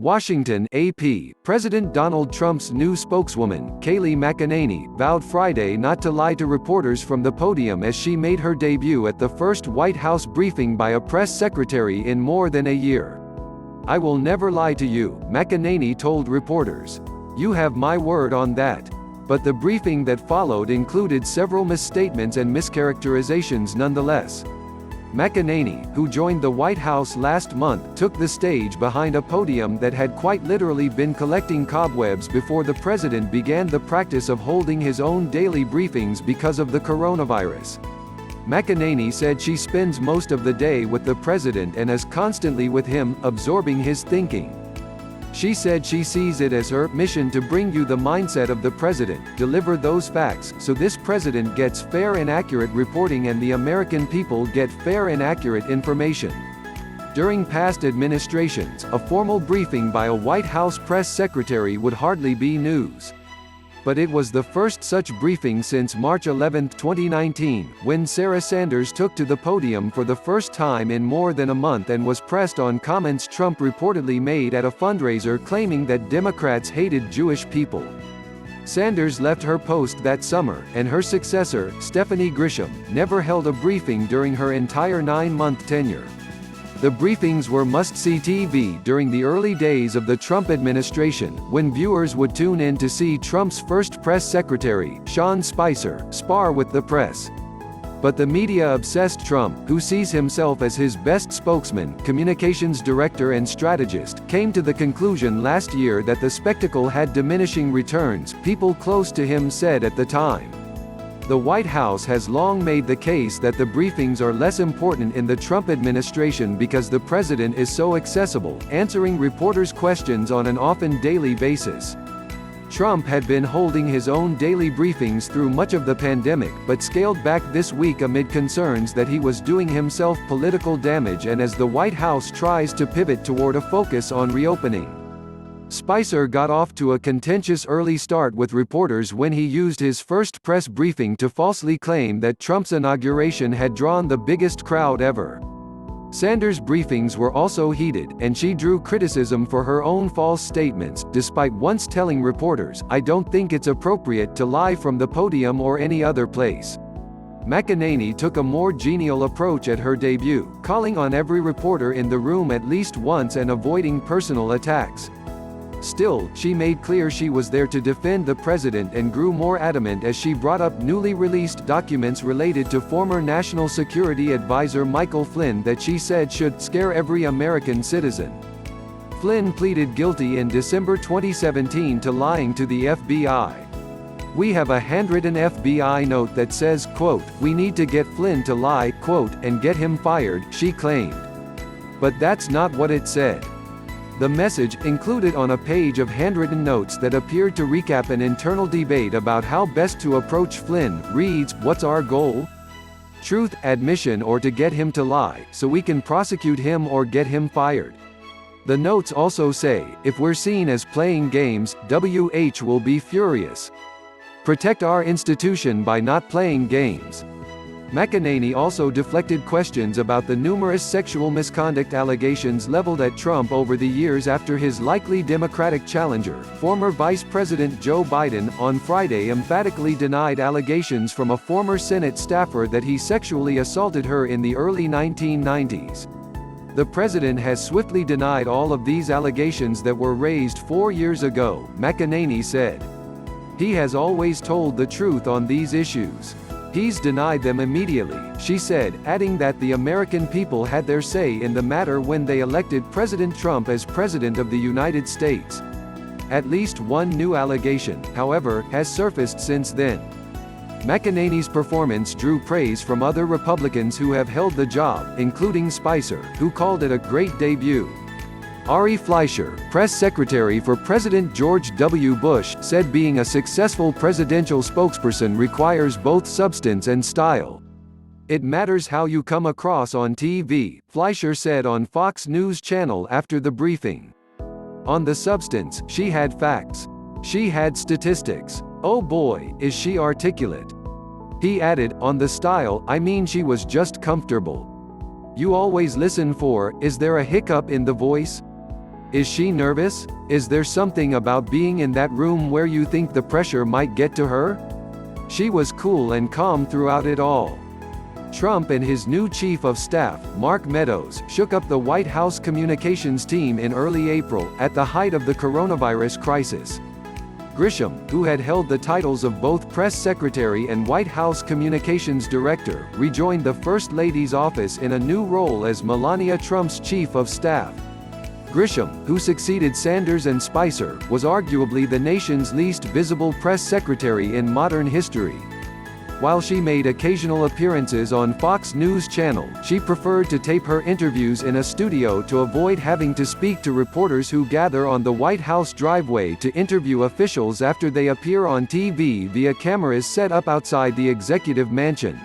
Washington, AP. President Donald Trump's new spokeswoman, Kayleigh McEnany, vowed Friday not to lie to reporters from the podium as she made her debut at the first White House briefing by a press secretary in more than a year. "I will never lie to you," McEnany told reporters. "You have my word on that." But the briefing that followed included several misstatements and mischaracterizations nonetheless. McEnany, who joined the White House last month, took the stage behind a podium that had quite literally been collecting cobwebs before the president began the practice of holding his own daily briefings because of the coronavirus. McEnany said she spends most of the day with the president and is constantly with him, absorbing his thinking. She said she sees it as her mission to bring you the mindset of the president, deliver those facts, so this president gets fair and accurate reporting and the American people get fair and accurate information. During past administrations, a formal briefing by a White House press secretary would hardly be news. But it was the first such briefing since March 11, 2019, when Sarah Sanders took to the podium for the first time in more than a month and was pressed on comments Trump reportedly made at a fundraiser claiming that Democrats hated Jewish people. Sanders left her post that summer, and her successor, Stephanie Grisham, never held a briefing during her entire 9-month tenure. The briefings were must-see TV during the early days of the Trump administration, when viewers would tune in to see Trump's first press secretary, Sean Spicer, spar with the press. But the media-obsessed Trump, who sees himself as his best spokesman, communications director and strategist, came to the conclusion last year that the spectacle had diminishing returns, people close to him said at the time. The White House has long made the case that the briefings are less important in the Trump administration because the president is so accessible, answering reporters' questions on an often daily basis. Trump had been holding his own daily briefings through much of the pandemic, but scaled back this week amid concerns that he was doing himself political damage and as the White House tries to pivot toward a focus on reopening. Spicer got off to a contentious early start with reporters when he used his first press briefing to falsely claim that Trump's inauguration had drawn the biggest crowd ever. Sanders' briefings were also heated, and she drew criticism for her own false statements, despite once telling reporters, "I don't think it's appropriate to lie from the podium or any other place." McEnany took a more genial approach at her debut, calling on every reporter in the room at least once and avoiding personal attacks. Still, she made clear she was there to defend the president and grew more adamant as she brought up newly released documents related to former National Security Advisor Michael Flynn that she said should scare every American citizen. Flynn pleaded guilty in December 2017 to lying to the FBI. "We have a handwritten FBI note that says, quote, 'We need to get Flynn to lie, quote, and get him fired,'" she claimed. But that's not what it said. The message, included on a page of handwritten notes that appeared to recap an internal debate about how best to approach Flynn, reads, "What's our goal? Truth, admission or to get him to lie, so we can prosecute him or get him fired." The notes also say, "If we're seen as playing games, WH will be furious. Protect our institution by not playing games." McEnany also deflected questions about the numerous sexual misconduct allegations leveled at Trump over the years after his likely Democratic challenger, former Vice President Joe Biden, on Friday emphatically denied allegations from a former Senate staffer that he sexually assaulted her in the early 1990s. The president has swiftly denied all of these allegations that were raised 4 years ago, McEnany said. "He has always told the truth on these issues. He's denied them immediately," she said, adding that the American people had their say in the matter when they elected President Trump as President of the United States. At least one new allegation, however, has surfaced since then. McEnany's performance drew praise from other Republicans who have held the job, including Spicer, who called it a great debut. Ari Fleischer, press secretary for President George W. Bush, said being a successful presidential spokesperson requires both substance and style. "It matters how you come across on TV," Fleischer said on Fox News Channel after the briefing. On the substance, she had facts. She had statistics. Oh boy, is she articulate. He added, on the style, I mean she was just comfortable. You always listen for, is there a hiccup in the voice? Is she nervous? Is there something about being in that room where you think the pressure might get to her? She was cool and calm throughout it all. Trump and his new chief of staff, Mark Meadows, shook up the White House communications team in early April, at the height of the coronavirus crisis. Grisham, who had held the titles of both press secretary and White House communications director, rejoined the First Lady's office in a new role as Melania Trump's chief of staff. Grisham, who succeeded Sanders and Spicer, was arguably the nation's least visible press secretary in modern history. While she made occasional appearances on Fox News Channel, she preferred to tape her interviews in a studio to avoid having to speak to reporters who gather on the White House driveway to interview officials after they appear on TV via cameras set up outside the executive mansion.